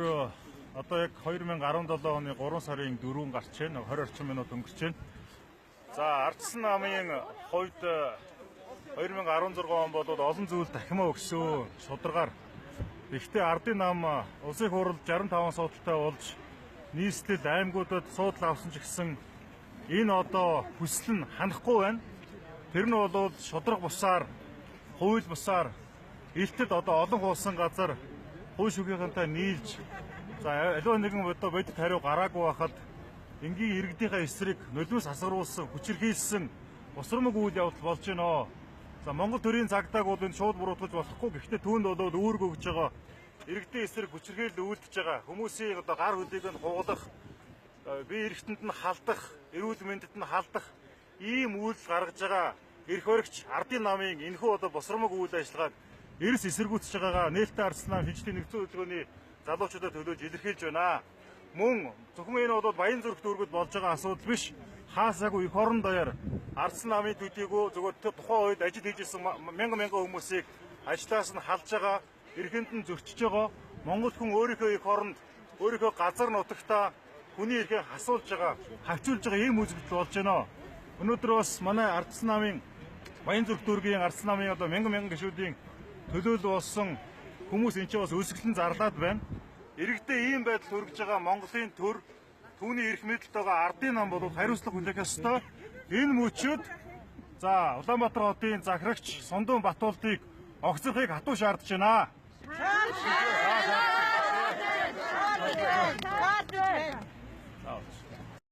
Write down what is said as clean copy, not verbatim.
Одоо яг 2017 оны 3 сарын 4 гарч байна. 20 орчим минут өнгөрч байна. За Ардсан намын хувьд 2016 он болоод олон зүйл дахимаа өгсөн шударгаар. Гэхдээ Ардын нам улсын хурлд 65 суудалтай болж нийслэл аймагуудад суудал авсан ч гэсэн энэ одоо хүсэл нь ханахгүй байна. Тэр нь бол шудраг бусаар, хууль бусаар элтэд одоо олон хуусан газар хууль шүгийнхэнтэй нийлж за аливаа нэгэн одоо бодит хариу гараагүй байхад энгийн иргэдийнхээ эсрэг нулимс асгаруулсан, хүчирхийлсэн усрамг үйл явдал болж байна. За Монгол төрийн цагдааг бол энэ шууд буруутгаж болохгүй. Гэхдээ түүнд бол үүрэг өгж байгаа иргэдийн эсрэг хүчирхийлэл үйлдэж байгаа хүмүүсийн одоо гар хөдийг нь хугалах, бие эрхтэнд нь халдах, эрүүл мэндэд нь халдах ийм үйлдэл гаргаж байгаа эрх баригч Ардын намын энэхүү одоо босромог үйл ажиллагааг эрс эсэргүүцэж байгаагаа нээлттэй Ардсан нам шинжлэхийн нэгдсэн хөдөлгөөний залуучуудад төлөөж илэрхийлж байна. Мөн зөвхөн энэ бол баян зүрх дүүргэд болж байгаа асуудал биш. Хаасаагүй эх орон даяар Ардсан намын төдийгөө зөвхөн тухайн үед ажил хийжсэн мянган хүмүүсийг ажлаас нь халж байгаа, эрхэнд нь зөрчиж байгаа. Монгол хүн өөрийнхөө эх оронд, өөрийнхөө газар нутагтаа хүний эрхээ хасуулж байгаа, хавчуулж байгаа ийм үзэгдэл болж байна. Өнөөдөр бас манай Ардсан намын баян зүрх дүүргийн Ардсан намын одоо мянган гишүүдийн төлөөлөл болсон хүмүүс энэ ч бас өсгөлэн зарлаад байна. Иргэдээ ийм байдал хүргэж байгаа Монголын төр, түүний эрх мэдэлд байгаа Ардын нам бол хариуцлага хүлээх ёстой. Энэ мөчөд за Улаанбаатар хотын захирагч Сундун Батуулдыг огцрохыг хатуу шаардж байна.